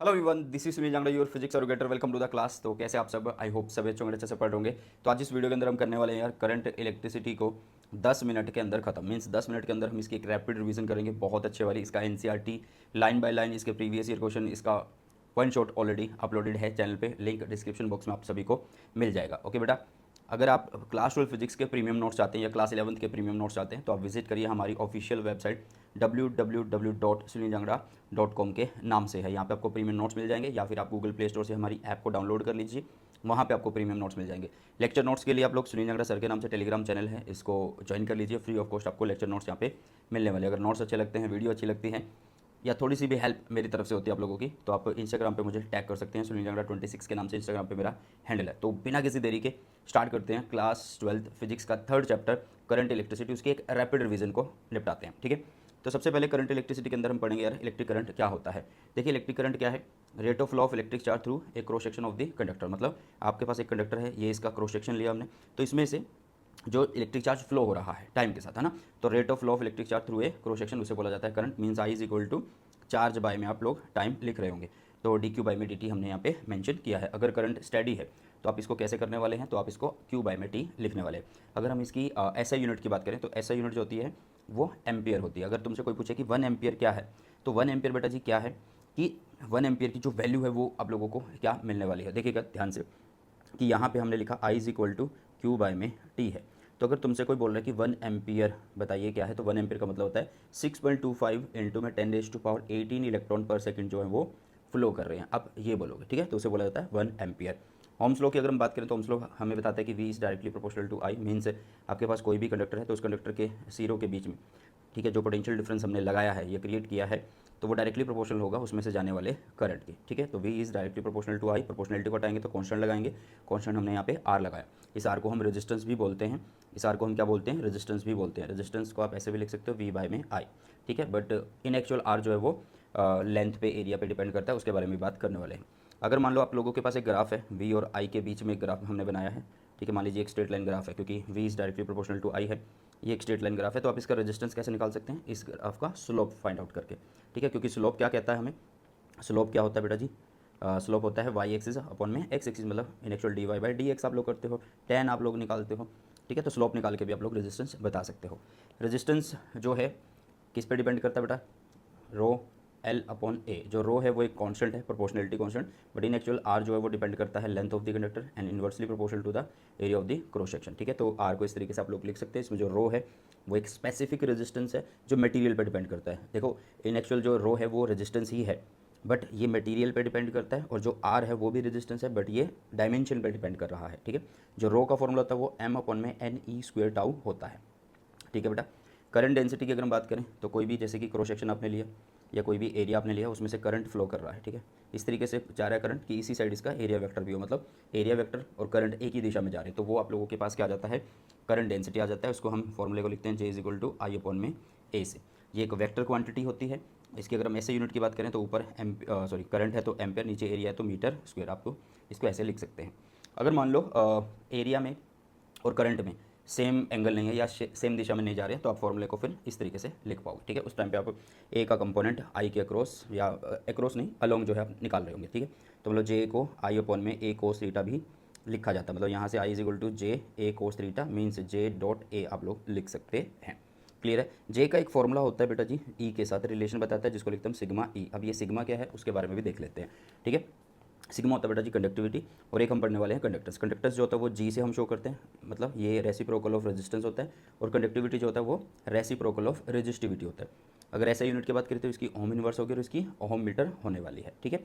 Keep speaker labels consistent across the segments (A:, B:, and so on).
A: Hello everyone, this is Sunil Jangra, your physics educator. Welcome to the class. तो कैसे आप सब? आई होप सब अच्छे होंगे, अच्छे से पढ़ होंगे। तो आज इस वीडियो के अंदर हम करने वाले हैं यार करंट इलेक्ट्रिसिटी को 10 मिनट के अंदर खत्म। मीन्स 10 मिनट के अंदर हम इसकी एक रैपिड रिवीजन करेंगे, बहुत अच्छे वाली। इसका एनसीईआरटी लाइन बाय लाइन, इसके प्रीवियस ईयर क्वेश्चन, इसका वन शॉट ऑलरेडी अपलोडेड है चैनल पे, लिंक डिस्क्रिप्शन बॉक्स में आप सभी को मिल जाएगा। ओके बेटा, अगर आप क्लास 12 फिजिक्स के प्रीमियम नोट्स चाहते हैं या क्लास 11th के प्रीमियम नोट्स चाहते हैं तो आप विजिट करिए हमारी ऑफिशियल वेबसाइट www.suniljangra.com के नाम से है। यहाँ पे आपको प्रीमियम नोट्स मिल जाएंगे, या फिर आप गूगल प्ले स्टोर से हमारी ऐप को डाउनलोड कर लीजिए, वहाँ पे आपको प्रीमियम नोट्स मिल जाएंगे। लेक्चर नोट्स के लिए आप लोग सुनील जांगड़ा सर के नाम से टेलीग्राम चैनल है, इसको ज्वाइन कर लीजिए। फ्री ऑफ कॉस्ट आपको लेक्चर नोट्स यहाँ पे मिलने वाले। अगर नोट्स अच्छे लगते हैं, वीडियो अच्छी लगती है, या थोड़ी सी भी हेल्प मेरी तरफ से होती है आप लोगों की, तो आप इंस्टाग्राम पे मुझे टैग कर सकते हैं। सुनील जांगड़ा 26 के नाम से इंस्टाग्राम पे मेरा हैंडल है। तो बिना किसी देरी के स्टार्ट करते हैं क्लास 12 फिजिक्स का थर्ड चैप्टर करंट इलेक्ट्रिसिटी, उसके एक रैपिड रिवीजन को निपटाते हैं। ठीक है, तो सबसे पहले करंट इलेक्ट्रिसिटी के अंदर हम पढ़ेंगे यार इलेक्ट्रिक करंट क्या होता है। देखिए, इलेक्ट्रिक करंट क्या है? Rate of flow of electric charge through a cross section of the conductor. मतलब आपके पास एक कंडक्टर है, ये इसका क्रॉस सेक्शन लिया हमने, तो इसमें से जो इलेक्ट्रिक चार्ज फ्लो हो रहा है टाइम के साथ, है ना, तो rate of flow of electric charge through a cross section, उसे बोला जाता है current. Means I is equal to charge by में आप लोग टाइम लिख रहे होंगे, तो डी क्यू बाई में डी टी हमने यहाँ पे मेंशन किया है। अगर करंट स्टडी है तो आप इसको कैसे करने वाले हैं, तो आप इसको क्यू बाई में टी लिखने वाले हैं। अगर हम इसकी एसआई यूनिट की बात करें तो एसआई यूनिट जो होती है वो एम्पियर होती है। अगर तुमसे कोई पूछे कि 1 एम्पियर क्या है, तो 1 एम्पियर बेटा जी क्या है कि 1 एम्पियर की जो वैल्यू है वो आप लोगों को क्या मिलने वाली है। देखिएगा ध्यान से कि यहाँ पे हमने लिखा I is equal to Q by में टी है। तो अगर तुमसे कोई बोल रहा है कि 1 एम्पियर बताइए क्या है, तो 1 एम्पियर का मतलब होता है 6.25 इंटू में 10⁻18 इलेक्ट्रॉन पर सेकंड जो है वो फ्लो कर रहे हैं। अब ये बोलोगे, ठीक है, तो उसे बोला जाता है 1 एम्पियर। ओम्स लॉ की अगर हम बात करें तो ओम्स लॉ हमें बताता है कि V is directly proportional to I. Means आपके पास कोई भी कंडक्टर है तो उस कंडक्टर के सिरों के बीच में, ठीक है, जो पोटेंशियल डिफरेंस हमने लगाया है, ये क्रिएट किया है, तो वो डायरेक्टली प्रोपोर्शनल होगा उसमें से जाने वाले करंट की। ठीक है, तो V is directly proportional to I. Proportionality को हटाएंगे तो कॉन्स्टेंट लगाएंगे, कॉन्स्टेंट हमने यहाँ पे आर लगाया। इस आर को हम रेजिस्टेंस भी बोलते हैं, इस आर को हम क्या बोलते हैं? रेजिस्टेंस भी बोलते हैं। रेजिस्टेंस को आप ऐसे भी लिख सकते हो वी बाई में आई। ठीक है, बट इन एक्चुअल आर जो है वो लेंथ पे, एरिया पे डिपेंड करता है, उसके बारे में बात करने वाले हैं। अगर मान लो आप लोगों के पास एक ग्राफ है, वी और आई के बीच में एक ग्राफ हमने बनाया है, ठीक है, मान लीजिए एक स्ट्रेट लाइन ग्राफ है, क्योंकि V is directly proportional to I है, ये एक स्ट्रेट लाइन ग्राफ है, तो आप इसका रेजिस्टेंस कैसे निकाल सकते हैं? इस ग्राफ का स्लोप फाइंड आउट करके। ठीक है, क्योंकि स्लोप क्या कहता है हमें? स्लोप क्या होता है बेटा जी? स्लोप होता है वाई एक्सिस अपॉन में एक्स एक्सिस, मतलब in actual D Y by D X आप लोग करते हो, टेन आप लोग निकालते हो। ठीक है, तो स्लोप निकाल के भी आप लोग रेजिस्टेंस बता सकते हो। रेजिस्टेंस जो है किस पे डिपेंड करता है बेटा? Rho L upon A. जो रो है वो एक कांस्टेंट है, proportionality constant, but in actual R जो है वो डिपेंड करता है length of the conductor and inversely proportional to the area of the cross section. ठीक है, तो आर को इस तरीके से आप लोग लिख सकते हैं। इसमें जो रो है वो एक स्पेसिफिक रेजिस्टेंस है जो मटेरियल पर डिपेंड करता है। देखो, इन एक्चुअल जो रो है वो रेजिस्टेंस ही है, बट ये मटेरियल पे डिपेंड करता है, और जो आर है वो भी रेजिस्टेंस है, बट ये डायमेंशन पे डिपेंड कर रहा है। ठीक है, जो रो का फॉर्मूला होता है वो एम अपॉन में एन ई स्क्वेयर टाउ होता है। ठीक है बेटा, करंट डेंसिटी की अगर हम बात करें तो कोई भी, जैसे कि क्रॉस सेक्शन आपने लिया या कोई भी एरिया आपने लिया, उसमें से करंट फ्लो कर रहा है। ठीक है, इस तरीके से जा रहा है करंट कि इसी साइड इसका एरिया वेक्टर भी हो, मतलब एरिया वेक्टर और करंट एक ही दिशा में जा रहे हैं, तो वो आप लोगों के पास क्या आ जाता है? करंट डेंसिटी आ जाता है। उसको हम फॉर्मूले को लिखते हैं J is equal to I upon में ए से। ये एक वेक्टर क्वांटिटी होती है। इसकी अगर हम ऐसे यूनिट की बात करें तो ऊपर करंट है तो एम्पेयर, नीचे एरिया है तो मीटर स्क्वायर, आपको इसको ऐसे लिख सकते हैं। अगर मान लो एरिया में और करंट में सेम एंगल नहीं है या सेम दिशा में नहीं जा रहे हैं, तो आप फॉर्मूले को फिर इस तरीके से लिख पाओगे। ठीक है, उस टाइम पे आप ए का कंपोनेंट आई के अक्रॉस, या अक्रॉस नहीं, अलोंग जो है आप निकाल रहे होंगे। ठीक है, तो मतलब जे को आई अपॉन में ए कोस थीटा भी लिखा जाता है। मतलब यहाँ से I is equal to J A cos theta, means J dot A आप लोग लिख सकते हैं। क्लियर है? जे का एक फॉर्मूला होता है बेटा जी, ई के साथ रिलेशन बताता है, जिसको लिखते हैं सिग्मा ई। अब ये सिग्मा क्या है उसके बारे में भी देख लेते हैं। ठीक है, सिग्मा होता है बेटा जी कंडक्टिविटी, और एक हम पढ़ने वाले हैं कंडक्टर्स। कंडक्टर्स जो होता है वो जी से हम शो करते हैं, मतलब ये रेसिप्रोकल ऑफ रेजिस्टेंस होता है, और कंडक्टिविटी जो होता है वो रेसिप्रोकल ऑफ रेजिस्टिविटी होता है। अगर ऐसा यूनिट की बात करें तो इसकी ओम इनवर्स होगी और इसकी ओम मीटर होने वाली है। ठीक है,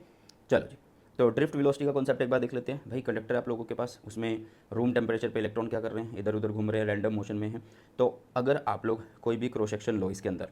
A: चलो जी, तो ड्रिफ्ट वेलोसिटी का कॉन्सेप्ट एक बार देख लेते हैं। भाई कंडक्टर आप लोगों के पास, उसमें रूम टेम्परेचर पे इलेक्ट्रॉन क्या कर रहे हैं? इधर उधर घूम रहे हैं, रैंडम मोशन में हैं। तो अगर आप लोग कोई भी क्रॉस सेक्शन लो इसके अंदर,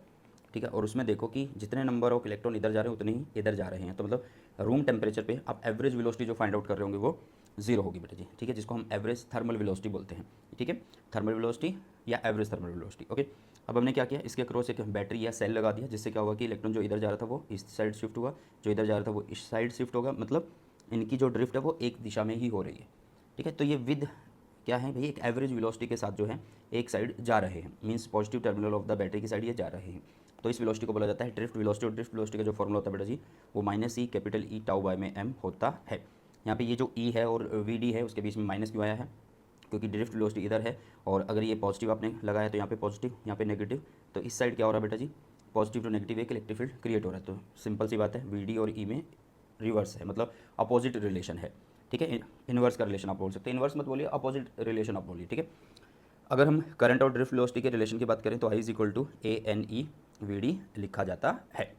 A: ठीक है, और उसमें देखो कि जितने नंबर ऑफ इलेक्ट्रॉन इधर जा रहे हैं उतने ही इधर जा रहे हैं, तो मतलब रूम टेम्परेचर पे आप एवरेज वेलोसिटी जो फाइंड आउट कर रहे होंगे वो जीरो होगी बेटा जी। ठीक है, जिसको हम एवरेज थर्मल वेलोसिटी बोलते हैं। ठीक है, थर्मल वेलोसिटी या एवरेज थर्मल वेलोसिटी। ओके, अब हमने क्या किया, इसके क्रॉस एक बैटरी या सेल लगा दिया, जिससे क्या हुआ कि इलेक्ट्रॉन जो इधर जा रहा था वो इस साइड शिफ्ट हुआ, जो इधर जा रहा था वो इस साइड शिफ्ट होगा, मतलब इनकी जो ड्रिफ्ट है वो एक दिशा में ही हो रही है। ठीक है, तो ये विद क्या है भाई, एक एवरेज वेलोसिटी के साथ जो है एक साइड जा रहे हैं, means positive terminal of the battery की साइड ये जा रहे हैं। तो इस वेलोसिटी को बोला जाता है ड्रिफ्ट वेलोसिटी। और ड्रिफ्ट वेलोसिटी का जो फॉर्मूला होता है बेटा जी वो minus e capital E tau by में एम होता है। यहाँ पे ये जो ई है और वी डी है उसके बीच में माइनस क्यों आया है, क्योंकि ड्रिफ्ट वेलोसिटी इधर है और अगर ये पॉजिटिव आपने लगाया तो यहाँ पे पॉजिटिव, यहाँ पे नेगेटिव, तो इस साइड क्या हो रहा है बेटा जी, पॉजिटिव टू नेगेटिव एक इलेक्ट्रिक फील्ड क्रिएट हो रहा है। तो सिंपल सी बात है, वी डी और ई में रिवर्स है, मतलब अपोजिट रिलेशन है, ठीक है। इन्वर्स का रिलेशन आप बोल सकते हैं, इन्वर्स मत बोलिए, अपोजिट रिलेशन आप बोलिए, ठीक है। अगर हम करंट और ड्रिफ्ट वेलोसिटी के रिलेशन की बात करें तो I is equal to A N E V D लिखा जाता है।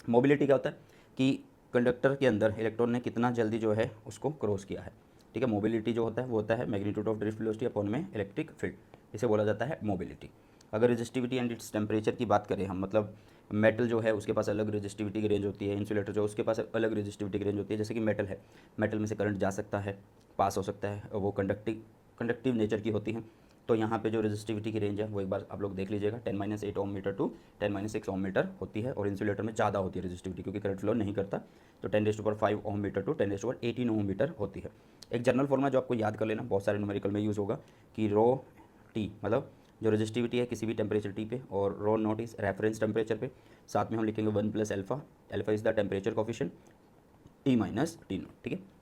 A: मोबिलिटी क्या होता है कि कंडक्टर के अंदर इलेक्ट्रॉन ने कितना जल्दी जो है उसको क्रॉस किया है, ठीक है। मोबिलिटी जो होता है वो होता है magnitude of drift velocity upon में इलेक्ट्रिक फील्ड, इसे बोला जाता है मोबिलिटी। अगर रेजिस्टिविटी एंड इट्स टेम्परेचर की बात करें हम, मतलब मेटल जो है उसके पास अलग रेजिस्टिविटी की रेंज होती है, इंसुलेटर जो उसके पास अलग रेजिस्टिविटी की रेंज होती है। जैसे कि मेटल है, मेटल में से करंट जा सकता है, पास हो सकता है, और वो कंडक्टिव नेचर की होती हैं। तो यहाँ पे जो रेजिस्टिविटी की रेंज है वो एक बार आप लोग देख लीजिएगा, 10-8 ओम मीटर टू 10-6 ओम मीटर होती है। और इंसुलेटर में ज़्यादा होती है रेजिस्टिविटी, क्योंकि करंट फ्लो नहीं करता, तो 10⁵ ओम मीटर टू 10⁻18 ओम मीटर होती है। एक जनरल फॉर्मूला जो आपको याद कर लेना, बहुत सारे न्यूमेरिकल में यूज़ होगा कि रो टी, मतलब जो रेजिस्टिविटी है किसी भी टेम्परेचर टी पे, और रो नॉट इज रेफरेंस टेम्परेचर पे। साथ में हम लिखेंगे 1 + alpha, alpha is the temperature coefficient, T minus T not, ठीक है।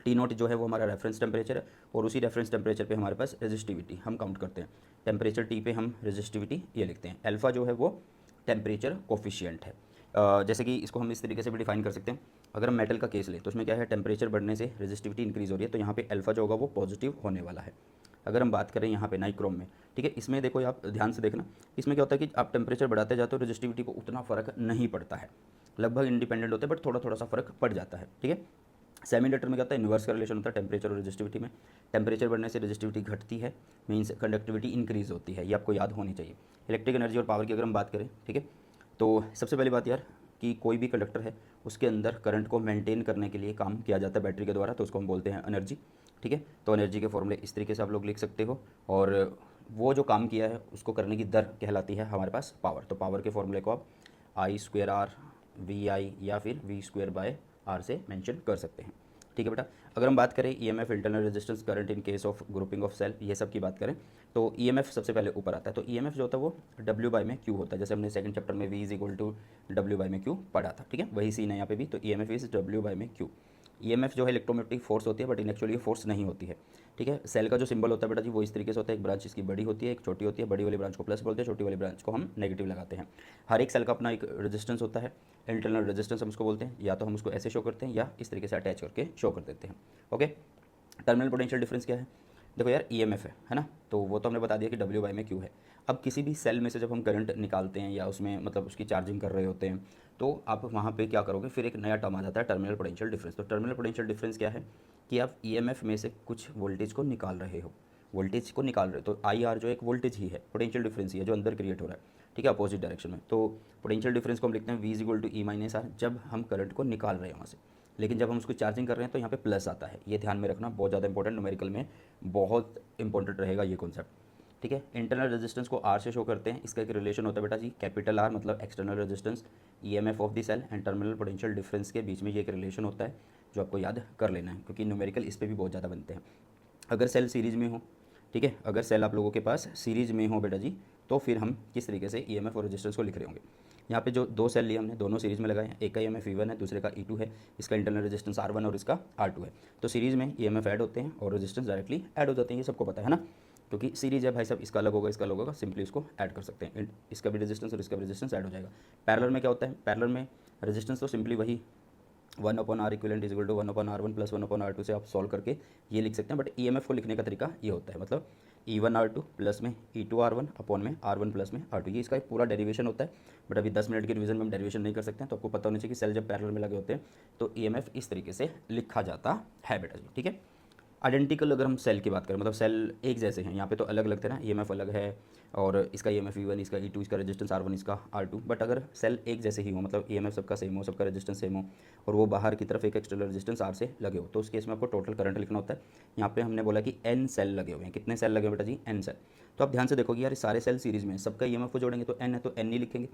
A: टी नॉट जो है वो हमारा रेफरेंस टेम्परेचर है, और उसी रेफरेंस टेम्परेचर पे हमारे पास रेजिस्टिविटी हम काउंट करते हैं। टेम्परेचर टी पे हम रेजिस्टिविटी ये लिखते हैं। अल्फा जो है वो टेम्परेचर कोफिशिएंट है। जैसे कि इसको हम इस तरीके से भी डिफाइन कर सकते हैं। अगर हम मेटल का केस लें तो उसमें क्या है, टेम्परेचर बढ़ने से रेजिस्टिविटी इंक्रीज़ हो रही है, तो यहाँ पे अल्फा जो होगा वो पॉजिटिव होने वाला है। अगर हम बात करें यहाँ पे नाइक्रोम में, ठीक है, इसमें देखो आप ध्यान से देखना, इसमें क्या होता है कि आप टेम्परेचर बढ़ाते जाते हो, रेजिस्टिविटी को उतना फ़र्क नहीं पड़ता है, लगभग इंडिपेंडेंट होते हैं, बट थोड़ा थोड़ा सा फ़र्क पड़ जाता है, ठीक है। सेमीइंडक्टर में क्या होता है, इन्वर्स का रिलेशन होता है टेम्परेचर और रेजिस्टिविटी में। टेम्परेचर बढ़ने से रेजिस्टिविटी घटती है, मीन्स कंडक्टिविटी इंक्रीज़ होती है, ये आपको याद होनी चाहिए। इलेक्ट्रिक एनर्जी और पावर की अगर हम बात करें, ठीक है, तो सबसे पहली बात यार कि कोई भी कंडक्टर है उसके अंदर करंट को मेंटेन करने के लिए काम किया जाता है बैटरी के द्वारा, तो उसको हम बोलते हैं एनर्जी, ठीक है। तो एनर्जी के फॉर्मूले इस तरीके से आप लोग लिख सकते हो, और वो जो काम किया है उसको करने की दर कहलाती है हमारे पास पावर। तो पावर के फॉर्मूले को आप I² VI या फिर V² से मेंशन कर सकते हैं, ठीक है बेटा। अगर हम बात करें EMF, internal resistance, current in case of grouping of cell, ये सब की बात करें तो EMF सबसे पहले ऊपर आता है। तो EMF जो होता है वो W/Q होता है, जैसे हमने सेकंड चैप्टर में V = W/Q पढ़ा था, ठीक है, वही सीन है यहाँ पे भी। तो EMF इज W/Q। EMF जो है इलेक्ट्रोमैग्नेटिक फोर्स होती है, बट इन एक्चुअली ये फोर्स नहीं होती है, ठीक है। सेल का जो सिंबल होता है बेटा जी वो इस तरीके से होता है, एक ब्रांच इसकी बड़ी होती है, एक छोटी होती है, बड़ी वाली ब्रांच को प्लस बोलते हैं, छोटी वाली ब्रांच को हम नेगेटिव लगाते हैं। हर एक सेल का अपना एक रेजिस्टेंस होता है, इंटरनल रेजिस्टेंस हम उसको बोलते हैं, या तो हम उसको ऐसे शो करते हैं या इस तरीके से अटैच करके शो कर देते हैं, ओके। टर्मिनल पोटेंशियल डिफरेंस क्या है, देखो यार EMF है ना, तो वो तो हमने बता दिया कि W/Q है। अब किसी भी सेल में से जब हम करंट निकालते हैं या उसमें मतलब उसकी चार्जिंग कर रहे होते हैं, तो आप वहाँ पे क्या करोगे, फिर एक नया टर्म आ जाता है टर्मिनल पोटेंशियल डिफरेंस। तो टर्मिनल पोटेंशियल डिफरेंस क्या है कि आप EMF में से कुछ वोल्टेज को निकाल रहे हो, वोल्टेज को निकाल रहे हो, तो IR जो एक वोल्टेज ही है, पोटेंशियल डिफरेंस ही है जो अंदर क्रिएट हो रहा है, ठीक है, अपोजिट डायरेक्शन में। तो पोटेंशियल डिफरेंस को हम लिखते हैं V = E - R, जब हम करंट को निकाल रहे हैं वहाँ से। लेकिन जब हम उसको चार्जिंग कर रहे हैं तो यहाँ पे प्लस आता है, ये ध्यान में रखना, बहुत ज़्यादा इंपॉर्टेंट, न्यूमेरिकल में बहुत इंपॉर्टेंट रहेगा ये कॉन्सेप्ट, ठीक है। इंटरनल रेजिस्टेंस को R से शो करते हैं, इसका एक रिलेशन होता है बेटा जी, कैपिटल R मतलब external resistance, EMF of the cell and terminal potential difference के बीच में ये एक रिलेशन होता है, जो आपको याद कर लेना है, क्योंकि न्यूमेरिकल इस पर भी बहुत ज़्यादा बनते हैं। अगर सेल सीरीज़ में हो, ठीक है, अगर सेल आप लोगों के पास सीरीज़ में हो बेटा जी, तो फिर हम किस तरीके से EMF और रेजिस्टेंस को लिख रहे होंगे। यहाँ पे जो दो सेल लिए हमने, दोनों सीरीज़ में लगाए हैं, एक का EMF V1 है, दूसरे का E2 है, इसका इंटरनल रेजिस्टेंस R1 और इसका R2 है। तो सीरीज़ में EMF ऐड होते हैं और रेजिस्टेंस डायरेक्टली ऐड हो जाते हैं, ये सबको पता है ना, क्योंकि सीरीज़ है भाई साहब, इसका अलग होगा, इसका अलग होगा, सिंपली इसको ऐड कर सकते हैं, इसका भी रेजिस्टेंस और इसका भी रेजिस्टेंस ऐड हो जाएगा। पैरेलल में क्या होता है, पैरेलल में रेजिस्टेंस तो सिंपली वही 1/R इक्विवेलेंट = 1/R1 + 1/R2 से आप सॉल्व करके ये लिख सकते हैं, बट EMF को लिखने का तरीका ये होता है, मतलब E1R2 प्लस में E2R1 अपॉन में R1 प्लस में R2, ये इसका एक पूरा डेरिवेशन होता है। बट अभी 10 मिनट के रिवीजन में हम डेरिवेशन नहीं कर सकते हैं, तो आपको पता होना चाहिए कि सेल जब पैरेलल में लगे होते हैं तो EMF इस तरीके से लिखा जाता है बेटा जी, ठीक है। आइडेंटिकल अगर हम सेल की बात करें, मतलब सेल एक जैसे हैं, यहाँ पे तो अलग अलग थे ना, EMF अलग है, और इसका EMF V1, इसका E2, इसका रेजिस्टेंस R1, इसका R2, बट अगर सेल एक जैसे ही हो, मतलब EMF सबका सेम हो, सबका रेजिस्टेंस सेम हो, और वो बाहर की तरफ एक एक्सटर्नल रेजिस्टेंस R से लगे हो, तो उस केस में आपको टोटल करंट लिखना होता है। यहाँ पे हमने बोला कि N सेल लगे हुए हैं, कितने सेल लगे हुए बेटा जी, N सेल। तो आप ध्यान से देखोगे यार, सारे सेल सीरीज़ में, सबका EMF को जोड़ेंगे तो N है, तो N ही लिखेंगे।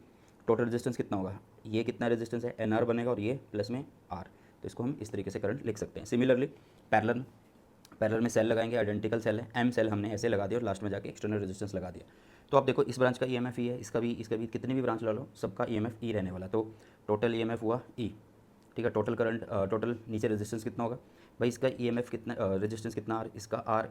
A: टोटल रेजिस्टेंस कितना होगा, ये कितना रेजिस्टेंस है, NR बनेगा, और ये प्लस में R, तो इसको हम इस तरीके से करंट लिख सकते हैं। सिमिलरली पैरेलल में सेल लगाएंगे, आइडेंटिकल सेल है, M सेल हमने ऐसे लगा दिया और लास्ट में जाके एक्सटर्नल रेजिस्टेंस लगा दिया, तो आप देखो इस ब्रांच का ईएमएफ ई है, इसका भी कितनी भी ब्रांच ला लो सबका ईएमएफ ई रहने वाला, तो टोटल ईएमएफ हुआ ई, ठीक है। टोटल करंट, टोटल नीचे रेजिस्टेंस कितना होगा भाई, इसका ईएमएफ कितना, रेजिस्टेंस कितना आर,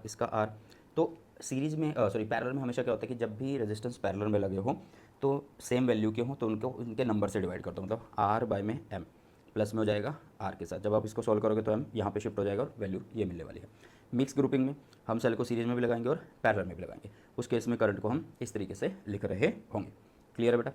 A: इसका आर। तो सीरीज में पैरेलल में हमेशा क्या होता है कि जब भी रेजिस्टेंस पैरेलल में लगे हो तो सेम वैल्यू के हो तो उनको उनके नंबर से डिवाइड करता हूँ, मतलब आर बाय में एम, प्लस में हो जाएगा आर के साथ। जब आप इसको सॉल्व करोगे तो एम यहाँ पे शिफ्ट हो जाएगा और वैल्यू ये मिलने वाली है। मिक्स ग्रुपिंग में हम सेल को सीरीज में भी लगाएंगे और पैरेलल में भी लगाएंगे, उस केस में करंट को हम इस तरीके से लिख रहे होंगे। क्लियर है बेटा।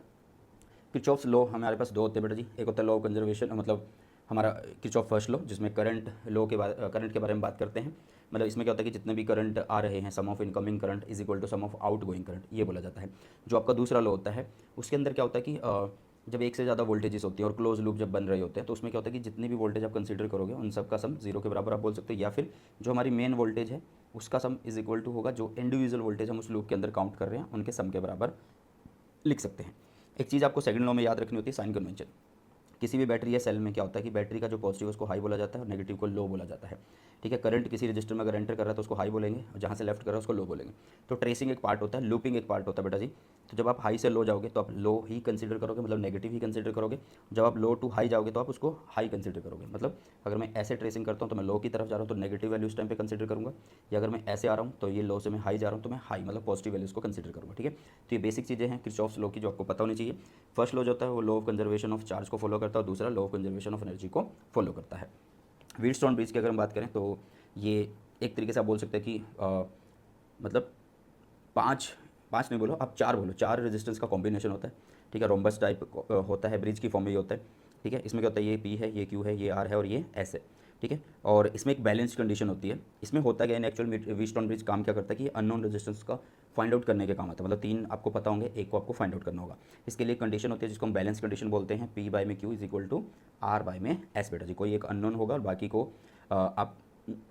A: किरचॉफ्स लॉ हमारे पास दो होते हैं बेटा जी, एक होता है लॉ ऑफ कंजर्वेशन, मतलब हमारा किरचॉफ फर्स्ट लॉ, जिसमें करंट लॉ के करंट के बारे में बात करते हैं। मतलब इसमें क्या होता है कि जितने भी करंट आ रहे हैं, sum of incoming current is equal to sum of outgoing current, ये बोला जाता है। जो आपका दूसरा लॉ होता है उसके अंदर क्या होता है कि जब एक से ज़्यादा वोल्टेजेस होती हैं और क्लोज लूप जब बन रहे होते हैं तो उसमें क्या होता है कि जितनी भी वोल्टेज आप कंसीडर करोगे उन सब का सम जीरो के बराबर आप बोल सकते हो, या फिर जो हमारी मेन वोल्टेज है उसका सम इज इक्वल टू होगा जो इंडिविजुअल वोल्टेज हम उस लूप के अंदर काउंट कर रहे हैं उनके सम के बराबर लिख सकते हैं। एक चीज़ आपको सेकंड लॉ में याद रखनी होती है, साइन कन्वेंशन। किसी भी बैटरी या सेल में क्या होता है कि बैटरी का जो पॉजिटिव है उसको हाई बोला जाता है और नेगेटिव को लो बोला जाता है, ठीक है। करंट किसी रजिस्टर में अगर एंटर कर रहा है तो उसको हाई बोलेंगे और जहाँ से लेफ्ट कर रहा है उसको लो बोलेंगे। तो ट्रेसिंग एक पार्ट होता है, लूपिंग एक पार्ट होता है बेटा जी। तो जब आप हाई से लो जाओगे तो आप लो ही कंसिडर करोगे, मतलब नेगेटिव ही कंसिडर करोगे। जब आप लो टू हाई जाओगे तो आप उसको हाई कंसिडर करोगे, मतलब अगर मैं ऐसे ट्रेसिंग करता हूँ तो मैं लो की तरफ जा रहा हूँ तो नेगेटिव वैल्यू उस टाइम पे कंसिडर करूँगा, या अगर मैं ऐसे आ रहा हूँ तो ये लो से मैं हाई जा रहा हूँ तो मैं हाई मतलब पॉजिटिव वैल्यूज़ को कंसिडर करूँगा, ठीक है। तो ये बेसिक चीज़ें हैं किरचॉफ्स लॉ की जो आपको पता होनी चाहिए। फर्स्ट लॉ जो होता है वो law of conservation of charge को फॉलो करता है और दूसरा law of conservation of energy को फॉलो करता है। व्हीटस्टोन ब्रिज की अगर हम बात करें तो ये एक तरीके से आप बोल सकते हैं कि मतलब पाँच पाँच नहीं बोलो आप चार बोलो, चार रेजिस्टेंस का कॉम्बिनेशन होता है, ठीक है। रोम्बस टाइप होता है, ब्रिज की फॉर्म में ये होता है, ठीक है। इसमें क्या होता है, ये पी है, ये क्यू है, ये आर है और ये एस है, ठीक है। और इसमें एक बैलेंस कंडीशन होती है। इसमें होता क्या है, एक्चुअल व्हीटस्टोन ब्रिज काम क्या करता है कि अननोन रेजिस्टेंस का फाइंड आउट करने के काम आता है, मतलब तीन आपको पता होंगे, एक को आपको फाइंड आउट करना होगा। इसके लिए कंडीशन होती है जिसको हम बैलेंस कंडीशन बोलते हैं, पी बाय में Q is equal to R by में एस बेटा जी। कोई एक अननोन होगा और बाकी को आप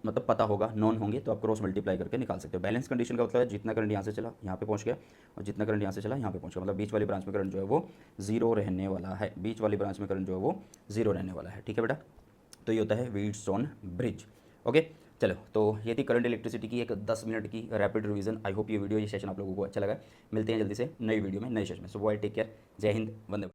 A: मतलब पता होगा, नॉन होंगे तो आप क्रॉस मल्टीप्लाई करके निकाल सकते हो। बैलेंस कंडीशन का मतलब है जितना करंट यहाँ से चला यहाँ पे पहुँच गया और जितना करंट यहाँ से चला यहाँ पे पहुँच गया, मतलब बीच वाली ब्रांच में करंट जो है वो जीरो रहने वाला है, बीच वाली ब्रांच में करंट जो है वो जीरो रहने वाला है, ठीक है बेटा। तो ये होता है व्हीटस्टोन ब्रिज। ओके चलो, तो ये थी करंट इलेक्ट्रिसिटी की एक 10 मिनट की रैपिड रिवीजन। आई होप ये वीडियो, ये सेशन आप लोगों को अच्छा लगा। मिलते हैं जल्दी से नई वीडियो में, नए सेशन में। सो बॉय टेक केयर, जय हिंद, वंदे।